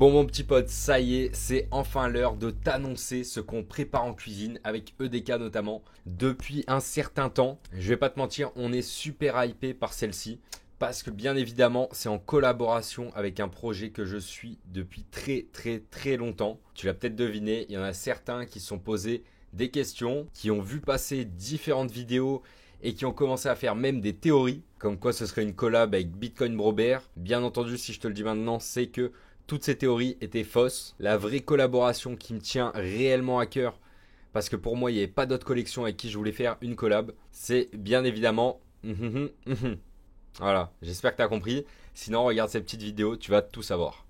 Bon mon petit pote, ça y est, c'est enfin l'heure de t'annoncer ce qu'on prépare en cuisine avec EDK notamment depuis un certain temps. Je vais pas te mentir, on est super hypé par celle-ci parce que bien évidemment c'est en collaboration avec un projet que je suis depuis très longtemps. Tu l'as peut-être deviné, il y en a certains qui se sont posés des questions, qui ont vu passer différentes vidéos et qui ont commencé à faire même des théories comme quoi ce serait une collab avec Bitcoin Brobert. Bien entendu, si je te le dis maintenant, c'est que toutes ces théories étaient fausses. La vraie collaboration qui me tient réellement à cœur, parce que pour moi, il n'y avait pas d'autre collection avec qui je voulais faire une collab, c'est bien évidemment... Voilà, j'espère que tu as compris. Sinon, regarde cette petite vidéo, tu vas tout savoir.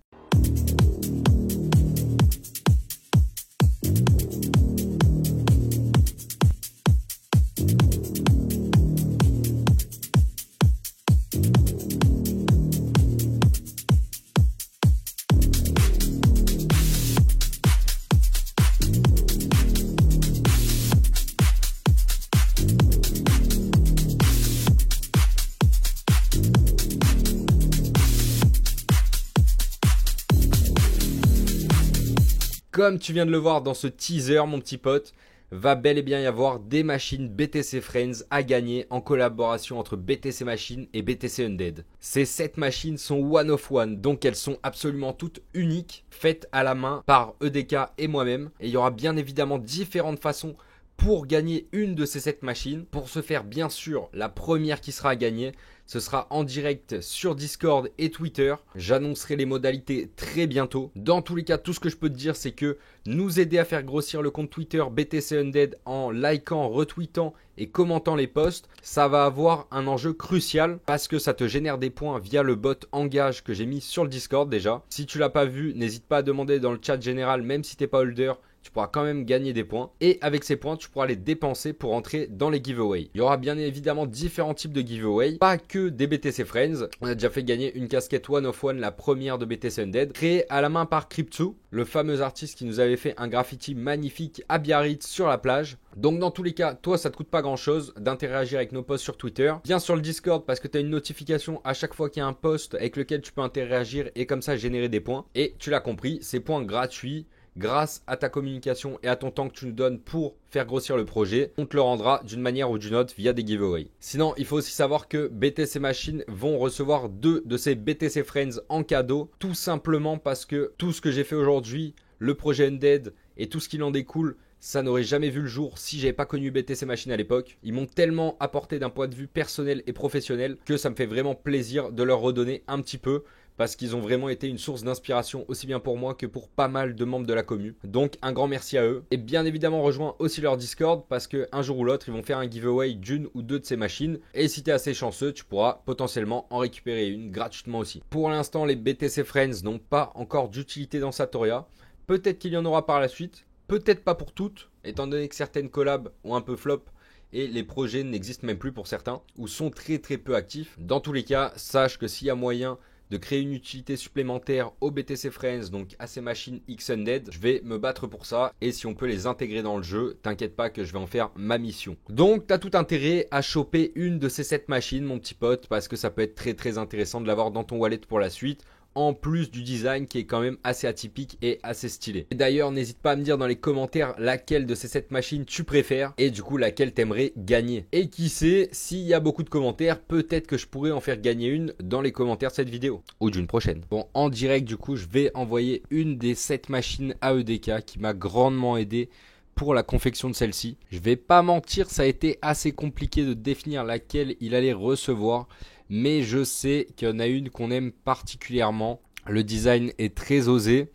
Comme tu viens de le voir dans ce teaser, mon petit pote, va bel et bien y avoir des machines BTC Friends à gagner en collaboration entre BTC Machines et BTC Undead. Ces 7 machines sont one of one, donc elles sont absolument toutes uniques, faites à la main par EDK et moi-même. Et il y aura bien évidemment différentes façons pour gagner une de ces 7 machines. Pour ce faire, bien sûr, la première qui sera à gagner, ce sera en direct sur Discord et Twitter. J'annoncerai les modalités très bientôt. Dans tous les cas, tout ce que je peux te dire, c'est que nous aider à faire grossir le compte Twitter BTC Undead en likant, retweetant et commentant les posts, ça va avoir un enjeu crucial parce que ça te génère des points via le bot engage que j'ai mis sur le Discord déjà. Si tu l'as pas vu, n'hésite pas à demander dans le chat général, même si t'es pas holder. Tu pourras quand même gagner des points. Et avec ces points, tu pourras les dépenser pour entrer dans les giveaways. Il y aura bien évidemment différents types de giveaways. Pas que des BTC Friends. On a déjà fait gagner une casquette One of One, la première de BTC Undead, créée à la main par Cryptsu, le fameux artiste qui nous avait fait un graffiti magnifique à Biarritz sur la plage. Donc dans tous les cas, toi ça te coûte pas grand chose d'interagir avec nos posts sur Twitter. Viens sur le Discord parce que tu as une notification à chaque fois qu'il y a un post avec lequel tu peux interagir et comme ça générer des points. Et tu l'as compris, ces points gratuits, grâce à ta communication et à ton temps que tu nous donnes pour faire grossir le projet, on te le rendra d'une manière ou d'une autre via des giveaways. Sinon, il faut aussi savoir que BTC Machines vont recevoir 2 de ces BTC Friends en cadeau, tout simplement parce que tout ce que j'ai fait aujourd'hui, le projet Undead et tout ce qui en découle, ça n'aurait jamais vu le jour si j'avais pas connu BTC Machines à l'époque. Ils m'ont tellement apporté d'un point de vue personnel et professionnel que ça me fait vraiment plaisir de leur redonner un petit peu, parce qu'ils ont vraiment été une source d'inspiration aussi bien pour moi que pour pas mal de membres de la commu. Donc un grand merci à eux. Et bien évidemment rejoins aussi leur Discord parce qu'un jour ou l'autre ils vont faire un giveaway d'une ou deux de ces machines. Et si tu es assez chanceux, tu pourras potentiellement en récupérer une gratuitement aussi. Pour l'instant les BTC Friends n'ont pas encore d'utilité dans Satoria. Peut-être qu'il y en aura par la suite. Peut-être pas pour toutes, étant donné que certaines collabs ont un peu flop. Et les projets n'existent même plus pour certains ou sont très peu actifs. Dans tous les cas, sache que s'il y a moyen de créer une utilité supplémentaire aux BTC Friends, donc à ces machines X Undead, je vais me battre pour ça. Et si on peut les intégrer dans le jeu, t'inquiète pas que je vais en faire ma mission. Donc t'as tout intérêt à choper une de ces 7 machines, mon petit pote, parce que ça peut être très intéressant de l'avoir dans ton wallet pour la suite. En plus du design qui est quand même assez atypique et assez stylé. Et d'ailleurs, n'hésite pas à me dire dans les commentaires laquelle de ces 7 machines tu préfères et du coup laquelle t'aimerais gagner. Et qui sait, s'il y a beaucoup de commentaires, peut-être que je pourrais en faire gagner une dans les commentaires de cette vidéo ou d'une prochaine. Bon, en direct du coup, je vais envoyer une des 7 machines à EDK qui m'a grandement aidé pour la confection de celle-ci. Je vais pas mentir, ça a été assez compliqué de définir laquelle il allait recevoir. Mais je sais qu'il y en a une qu'on aime particulièrement. Le design est très osé.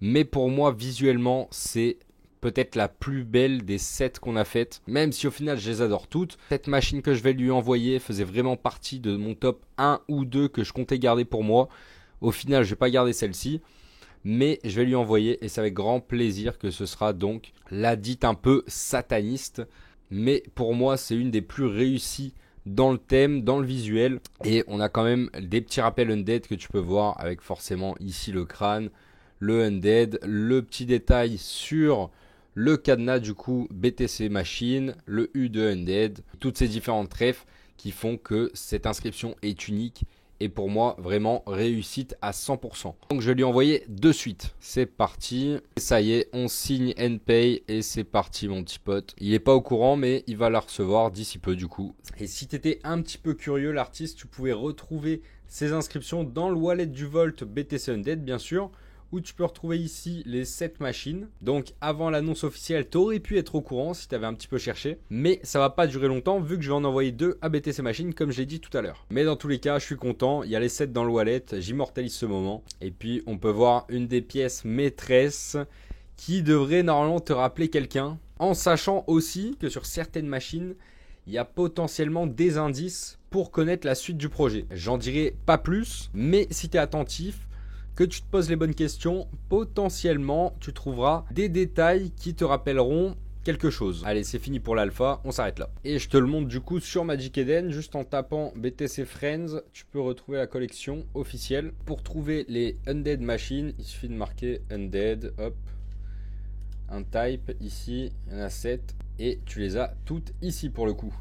Mais pour moi, visuellement, c'est peut-être la plus belle des 7 qu'on a faites. Même si au final, je les adore toutes. Cette machine que je vais lui envoyer faisait vraiment partie de mon top 1 ou 2 que je comptais garder pour moi. Au final, je ne vais pas garder celle-ci. Mais je vais lui envoyer et c'est avec grand plaisir que ce sera donc la dite un peu sataniste. Mais pour moi, c'est une des plus réussies dans le thème, dans le visuel. Et on a quand même des petits rappels Undead que tu peux voir avec forcément ici le crâne, le Undead, le petit détail sur le cadenas du coup BTC Machine, le U de Undead, toutes ces différentes trèfles qui font que cette inscription est unique Et pour moi, vraiment réussite à 100%. Donc je lui ai envoyé de suite. C'est parti. Ça y est, on signe NPay et c'est parti mon petit pote. Il est pas au courant mais il va la recevoir d'ici peu du coup. Et si tu étais un petit peu curieux l'artiste, tu pouvais retrouver ses inscriptions dans le wallet du Vault BTC Undead bien sûr, où tu peux retrouver ici les 7 machines. Donc avant l'annonce officielle, tu aurais pu être au courant si tu avais un petit peu cherché. Mais ça va pas durer longtemps vu que je vais en envoyer 2 à BTC Machine comme j'ai dit tout à l'heure. Mais dans tous les cas, je suis content. Il y a les 7 dans le wallet. J'immortalise ce moment. Et puis on peut voir une des pièces maîtresses qui devrait normalement te rappeler quelqu'un. En sachant aussi que sur certaines machines, il y a potentiellement des indices pour connaître la suite du projet. J'en dirai pas plus, mais si tu es attentif, que tu te poses les bonnes questions, potentiellement tu trouveras des détails qui te rappelleront quelque chose. Allez, c'est fini pour l'alpha, on s'arrête là. Et je te le montre du coup sur Magic Eden, juste en tapant BTC Friends, tu peux retrouver la collection officielle. Pour trouver les Undead Machines, il suffit de marquer Undead, hop, un type ici, il y en a 7, et tu les as toutes ici pour le coup.